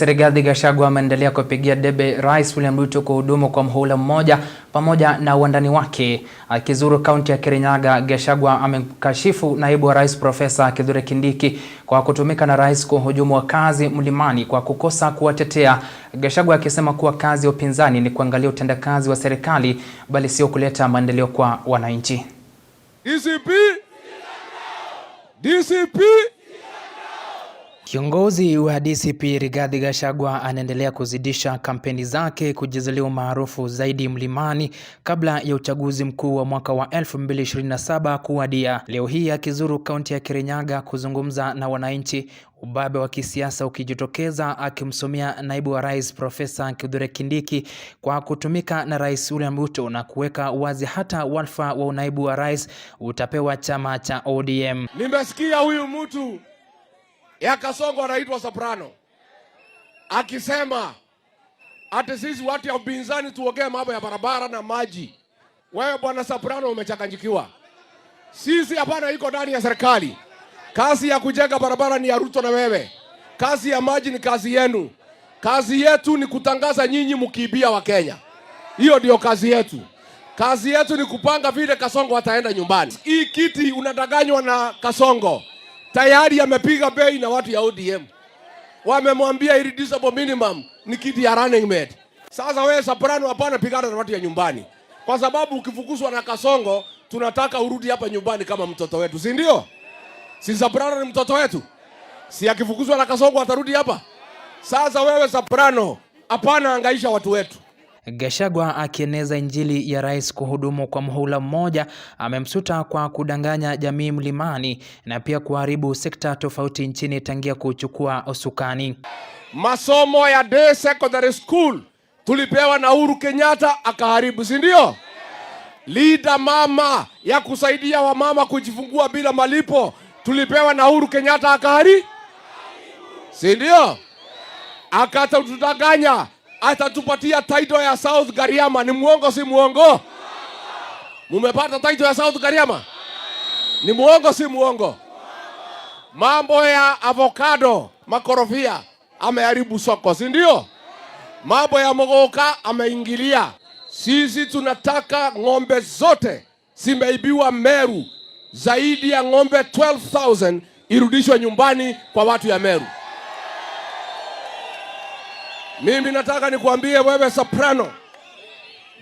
Rais Rigathi Gachagua ameendelea kupigia debe Rais William Ruto kuhudumu kwa muhula mmoja pamoja na wandani wake. Akizuru kaunti ya Kirinyaga, Gachagua amemkashifu naibu wa rais Profesa Kithure Kindiki kwa kutumika na rais kuhujumu wakazi mlimani kwa kukosa kuwatetea. Gachagua akisema kuwa kazi ya upinzani ni kuangalia utendakazi wa serikali bali sio kuleta maendeleo kwa wananchi. DCP. Kiongozi wa DCP Rigathi Gachagua anaendelea kuzidisha kampeni zake kujizulia umaarufu zaidi mlimani kabla ya uchaguzi mkuu wa mwaka wa 2027 kuwadia. Leo hii akizuru kaunti ya Kirinyaga kuzungumza na wananchi, ubabe wa kisiasa ukijitokeza, akimsomea naibu wa rais Profesa Kithure Kindiki kwa kutumika na Rais William Ruto na kuweka wazi hata wadhifa wa naibu wa rais utapewa chama cha ODM. Nimesikia huyu mtu ya Kasongo anaitwa Soprano akisema ati sisi watu ya upinzani tuongee mambo ya barabara na maji. Wewe bwana Soprano umechanganyikiwa. Sisi hapana iko ndani ya serikali. Kazi ya kujenga barabara ni ya Ruto na wewe. Kazi ya maji ni kazi yenu. Kazi yetu ni kutangaza nyinyi mkiibia wa Kenya. Hiyo ndio kazi yetu. Kazi yetu ni kupanga vile Kasongo ataenda nyumbani. Hii kiti unadanganywa na Kasongo. Tayari amepiga bei na watu ya ODM. Wamemwambia irreducible minimum ni kiti ya running mate. Sasa wewe Soprano hapana pigana na watu ya nyumbani. Kwa sababu ukifukuzwa na Kasongo, tunataka urudi hapa nyumbani kama mtoto wetu, si ndio? Si Soprano ni mtoto wetu? Si akifukuzwa na Kasongo atarudi hapa? Sasa wewe Soprano hapana angaisha watu wetu. Gachagua akieneza injili ya rais kuhudumu kwa muhula mmoja amemsuta kwa kudanganya jamii mlimani na pia kuharibu sekta tofauti nchini tangia kuchukua usukani. Masomo ya day secondary school tulipewa na Uhuru Kenyatta akaharibu, si ndio? Lida mama ya kusaidia wamama kujifungua bila malipo tulipewa na Uhuru Kenyatta akaharibu, si ndio? Akatudanganya atatupatia title ya South Gariama. Ni muongo si muongo? Mumepata title ya South Gariama? Ni muongo si muongo? Mambo ya avocado, makorofia ameharibu soko, si ndio? Mambo ya mogoka ameingilia. Sisi tunataka ng'ombe zote zimeibiwa Meru, zaidi ya ng'ombe 12,000 irudishwe nyumbani kwa watu ya Meru. Mimi nataka nikuambie wewe Soprano,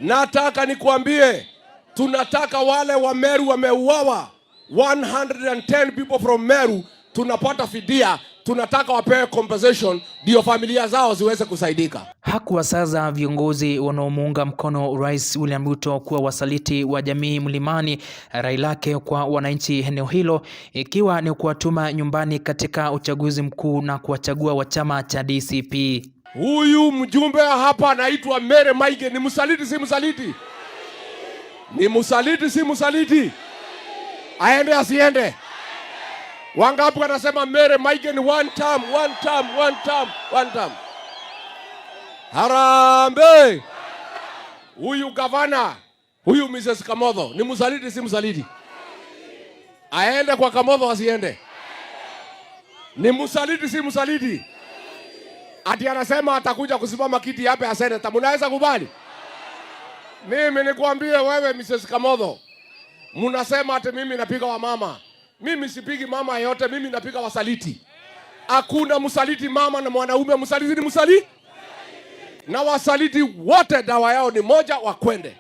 nataka nikuambie tunataka wale wa Meru wameuawa 110 people from Meru, tunapata fidia, tunataka wapewe compensation ndio familia zao ziweze kusaidika. Hakuwasaza viongozi wanaomuunga mkono Rais William Ruto kuwa wasaliti wa jamii mlimani, rai lake kwa wananchi eneo hilo ikiwa ni kuwatuma nyumbani katika uchaguzi mkuu na kuwachagua wa chama cha DCP. Huyu mjumbe hapa anaitwa Mary Maige, ni msaliti si msaliti? Ni msaliti si msaliti? Aende asiende? Wangapi wanasema Mary Maige ni one term? Harambe! Huyu gavana, huyu Mrs. Kamotho, ni msaliti si msaliti? Aende kwa Kamotho asiende? Ni msaliti si msaliti? Ati anasema atakuja kusimama kiti hapa ya seneta. Mnaweza kubali? Mimi nikwambie wewe Mrs. Kamotho, mnasema ati mimi napiga wa mama. Mimi sipigi mama yote, mimi napiga wasaliti. Hakuna msaliti mama na mwanaume, msaliti ni msaliti. Na wasaliti wote dawa yao ni moja, wakwende.